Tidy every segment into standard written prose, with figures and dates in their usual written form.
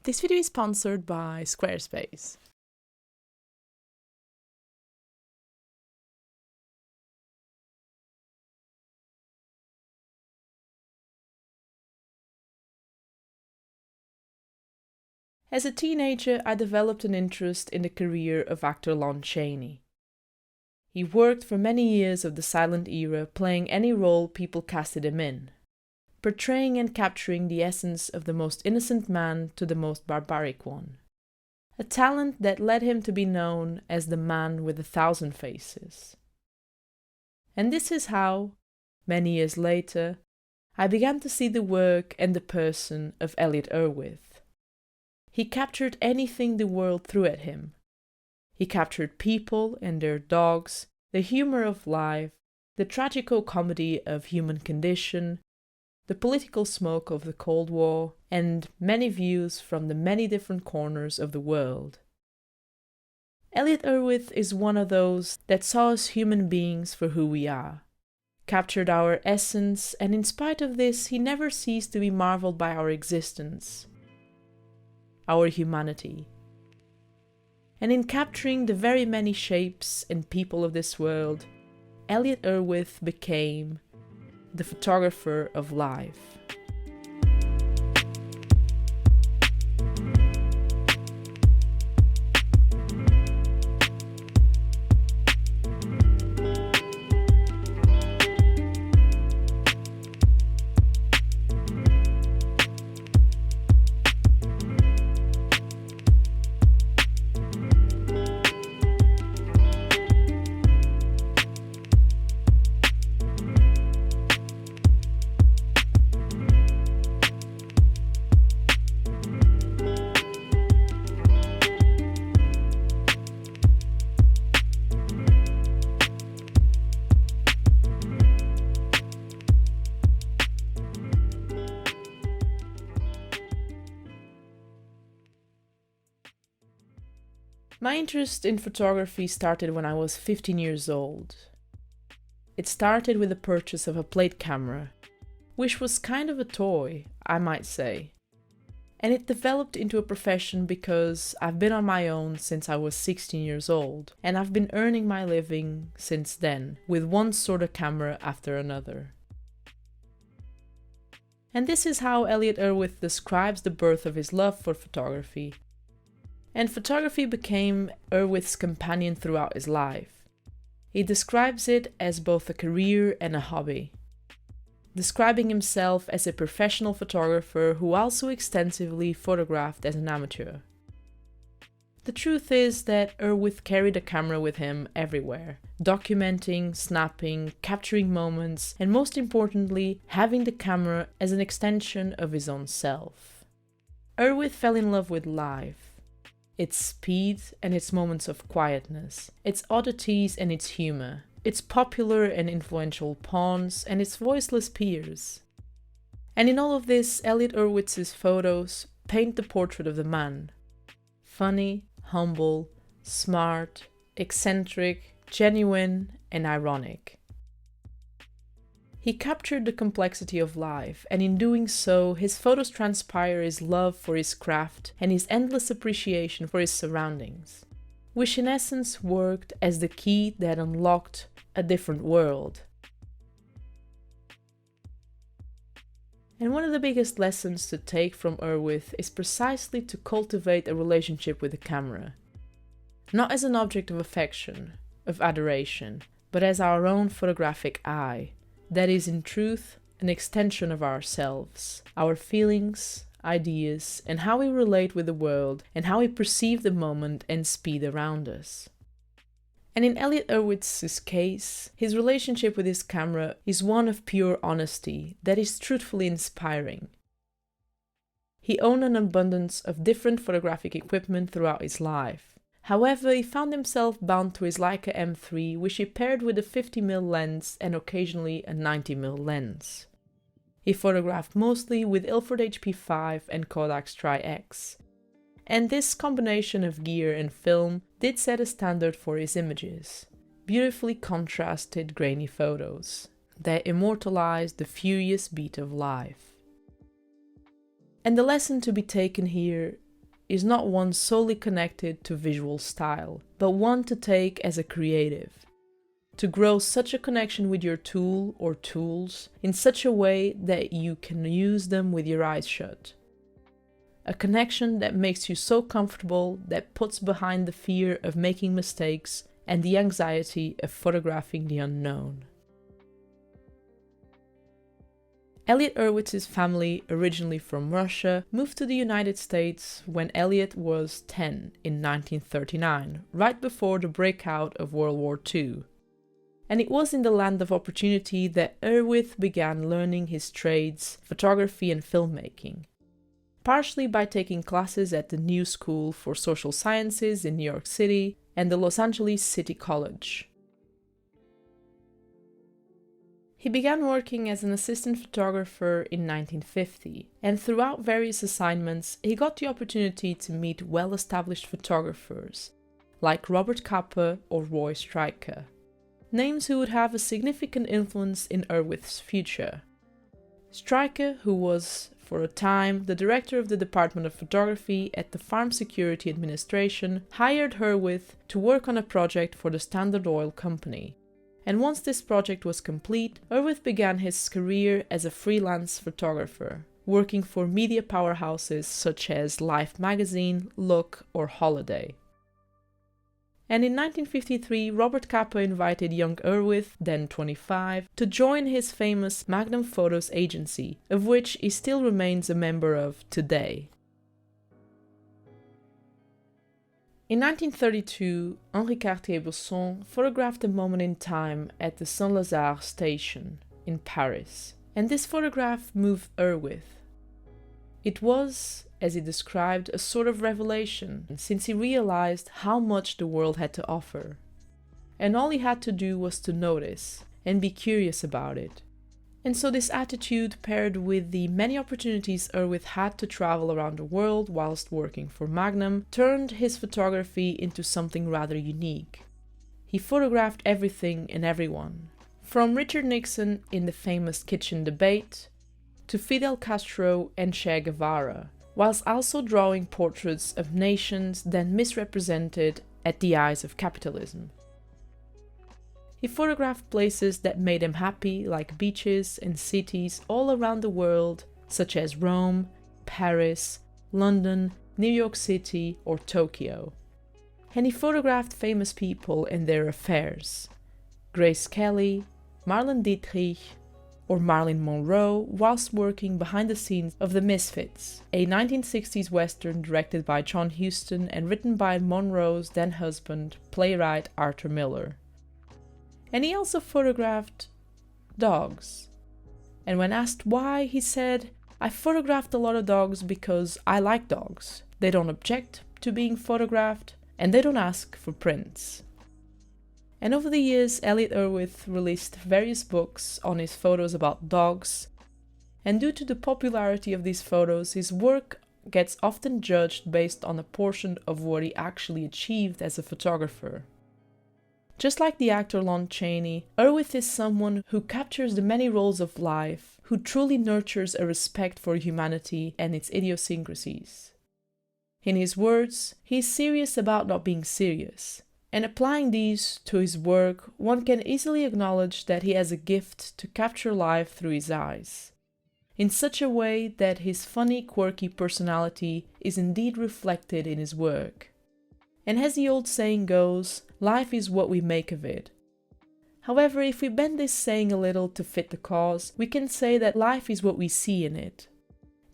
This video is sponsored by Squarespace. As a teenager, I developed an interest in the career of actor Lon Chaney. He worked for many years of the silent era, playing any role people casted him in, portraying and capturing the essence of the most innocent man to the most barbaric one. A talent that led him to be known as the man with 1,000 faces. And this is how, many years later, I began to see the work and the person of Elliott Erwitt. He captured anything the world threw at him. He captured people and their dogs, the humor of life, the tragico-comedy of human condition, the political smoke of the Cold War, and many views from the many different corners of the world. Elliott Erwitt is one of those that saw us human beings for who we are, captured our essence, and in spite of this, he never ceased to be marveled by our existence, our humanity. And in capturing the very many shapes and people of this world, Elliott Erwitt became the photographer of life. My interest in photography started when I was 15 years old. It started with the purchase of a plate camera, which was kind of a toy, I might say. And it developed into a profession because I've been on my own since I was 16 years old, and I've been earning my living since then, with one sort of camera after another. And this is how Elliott Erwitt describes the birth of his love for photography. And photography became Erwitt's companion throughout his life. He describes it as both a career and a hobby, describing himself as a professional photographer who also extensively photographed as an amateur. The truth is that Erwitt carried a camera with him everywhere, documenting, snapping, capturing moments, and most importantly, having the camera as an extension of his own self. Erwitt fell in love with life. Its speed and its moments of quietness, its oddities and its humor, its popular and influential pawns and its voiceless peers. And in all of this, Elliott Erwitt's photos paint the portrait of the man. Funny, humble, smart, eccentric, genuine, and ironic. He captured the complexity of life, and in doing so, his photos transpire his love for his craft and his endless appreciation for his surroundings, which in essence worked as the key that unlocked a different world. And one of the biggest lessons to take from Erwitt is precisely to cultivate a relationship with the camera, not as an object of affection, of adoration, but as our own photographic eye. That is, in truth, an extension of ourselves, our feelings, ideas, and how we relate with the world, and how we perceive the moment and speed around us. And in Elliott Erwitt's case, his relationship with his camera is one of pure honesty that is truthfully inspiring. He owned an abundance of different photographic equipment throughout his life. However, he found himself bound to his Leica M3, which he paired with a 50mm lens and occasionally a 90mm lens. He photographed mostly with Ilford HP5 and Kodak's Tri-X. And this combination of gear and film did set a standard for his images. Beautifully contrasted grainy photos that immortalized the furious beat of life. And the lesson to be taken here is not one solely connected to visual style, but one to take as a creative. To grow such a connection with your tool or tools in such a way that you can use them with your eyes shut. A connection that makes you so comfortable that puts behind the fear of making mistakes and the anxiety of photographing the unknown. Elliott Erwitt's family, originally from Russia, moved to the United States when Elliott was 10 in 1939, right before the breakout of World War II. And it was in the land of opportunity that Erwitt began learning his trades, photography and filmmaking, partially by taking classes at the New School for Social Sciences in New York City and the Los Angeles City College. He began working as an assistant photographer in 1950, and throughout various assignments he got the opportunity to meet well-established photographers, like Robert Capa or Roy Stryker, names who would have a significant influence in Erwitt's future. Stryker, who was, for a time, the director of the Department of Photography at the Farm Security Administration, hired Erwitt to work on a project for the Standard Oil Company. And once this project was complete, Erwitt began his career as a freelance photographer, working for media powerhouses such as Life magazine, Look, or Holiday. And in 1953, Robert Capa invited young Erwitt, then 25, to join his famous Magnum Photos agency, of which he still remains a member of today. In 1932, Henri Cartier-Bresson photographed a moment in time at the Saint-Lazare station in Paris, and this photograph moved Erwitt. It was, as he described, a sort of revelation, since he realized how much the world had to offer. And all he had to do was to notice and be curious about it. And so this attitude, paired with the many opportunities Erwitt had to travel around the world whilst working for Magnum, turned his photography into something rather unique. He photographed everything and everyone, from Richard Nixon in the famous kitchen debate, to Fidel Castro and Che Guevara, whilst also drawing portraits of nations then misrepresented at the eyes of capitalism. He photographed places that made him happy, like beaches and cities all around the world, such as Rome, Paris, London, New York City, or Tokyo. And he photographed famous people and their affairs. Grace Kelly, Marlene Dietrich, or Marilyn Monroe, whilst working behind the scenes of The Misfits, a 1960s western directed by John Huston and written by Monroe's then-husband, playwright Arthur Miller. And he also photographed dogs. And when asked why, he said, "I photographed a lot of dogs because I like dogs. They don't object to being photographed, and they don't ask for prints." And over the years, Elliott Erwitt released various books on his photos about dogs, and due to the popularity of these photos, his work gets often judged based on a portion of what he actually achieved as a photographer. Just like the actor Lon Chaney, Erwitt is someone who captures the many roles of life, who truly nurtures a respect for humanity and its idiosyncrasies. In his words, he is serious about not being serious, and applying these to his work, one can easily acknowledge that he has a gift to capture life through his eyes, in such a way that his funny, quirky personality is indeed reflected in his work. And as the old saying goes, life is what we make of it. However, if we bend this saying a little to fit the cause, we can say that life is what we see in it.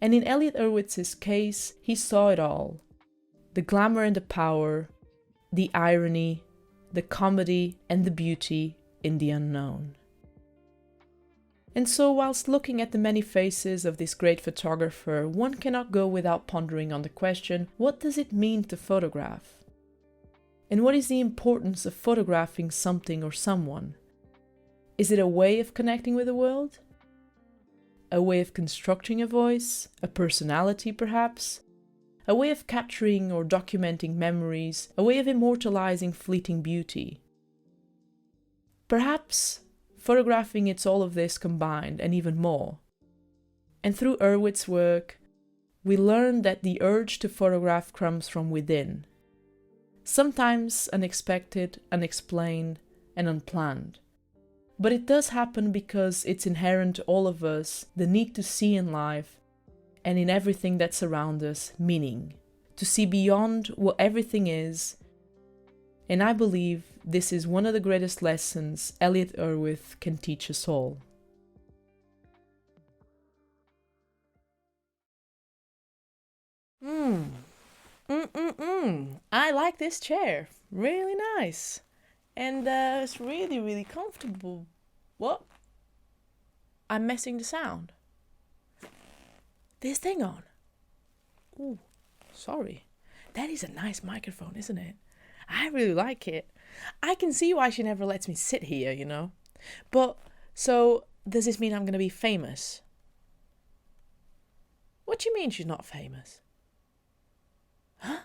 And in Elliott Erwitt's case, he saw it all. The glamour and the power, the irony, the comedy and the beauty in the unknown. And so, whilst looking at the many faces of this great photographer, one cannot go without pondering on the question, what does it mean to photograph? And what is the importance of photographing something or someone? Is it a way of connecting with the world? A way of constructing a voice, a personality perhaps? A way of capturing or documenting memories, a way of immortalizing fleeting beauty? Perhaps photographing it's all of this combined and even more. And through Erwitt's work, we learn that the urge to photograph comes from within. Sometimes unexpected, unexplained, and unplanned. But it does happen because it's inherent to all of us, the need to see in life and in everything that's around us meaning, to see beyond what everything is. And I believe this is one of the greatest lessons Elliott Erwitt can teach us all. I like this chair. Really nice. And it's really, really comfortable. What? I'm messing the sound. This thing on. Ooh, sorry. That is a nice microphone, isn't it? I really like it. I can see why she never lets me sit here, you know. But, so, does this mean I'm going to be famous? What do you mean she's not famous? Huh?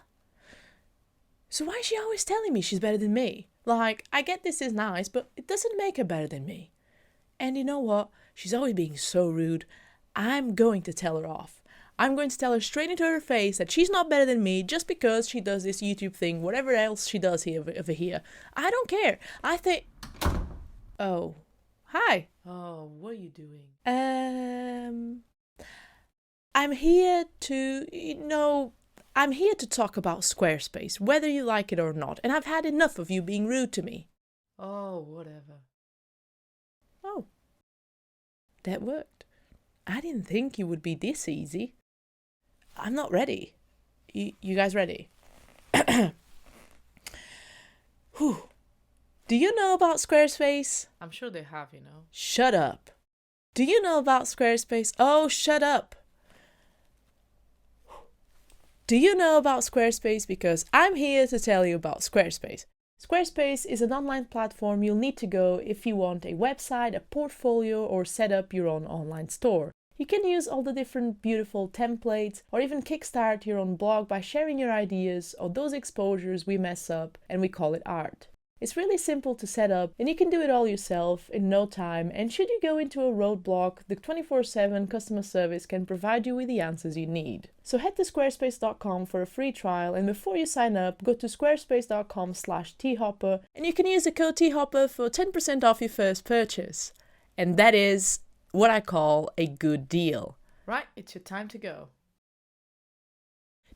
So why is she always telling me she's better than me? Like, I get this is nice, but it doesn't make her better than me. And you know what? She's always being so rude. I'm going to tell her off. I'm going to tell her straight into her face that she's not better than me just because she does this YouTube thing, whatever else she does here over here. I don't care. I think... Oh. Hi. Oh, what are you doing? I'm here to, I'm here to talk about Squarespace, whether you like it or not, and I've had enough of you being rude to me. Oh, whatever. Oh. That worked. I didn't think you would be this easy. I'm not ready. You guys ready? Whew. Do you know about Squarespace? I'm sure they have, you know. Shut up. Do you know about Squarespace? Oh, shut up. Do you know about Squarespace? Because I'm here to tell you about Squarespace. Squarespace is an online platform you'll need to go if you want a website, a portfolio, or set up your own online store. You can use all the different beautiful templates or even kickstart your own blog by sharing your ideas or those exposures we mess up and we call it art. It's really simple to set up and you can do it all yourself in no time, and should you go into a roadblock, the 24/7 customer service can provide you with the answers you need. So head to squarespace.com for a free trial, and before you sign up, go to squarespace.com/thopper and you can use the code thopper for 10% off your first purchase. And that is what I call a good deal. Right, it's your time to go.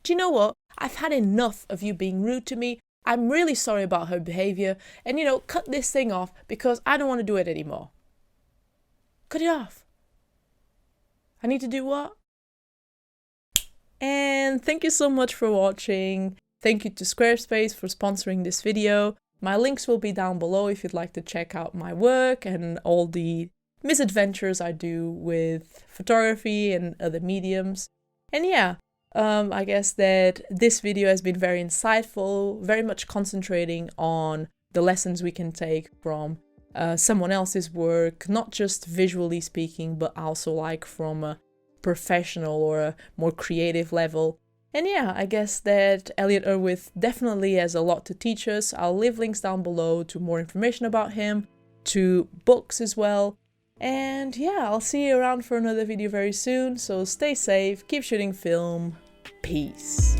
Do you know what? I've had enough of you being rude to me. I'm really sorry about her behavior, and cut this thing off because I don't want to do it anymore. Cut it off. I need to do what? And thank you so much for watching. Thank you to Squarespace for sponsoring this video. My links will be down below if you'd like to check out my work and all the misadventures I do with photography and other mediums. And yeah. I guess that this video has been very insightful, very much concentrating on the lessons we can take from someone else's work, not just visually speaking, but also like from a professional or a more creative level. And yeah, I guess that Elliott Erwitt definitely has a lot to teach us. I'll leave links down below to more information about him, to books as well. And yeah, I'll see you around for another video very soon, so stay safe, keep shooting film. Peace.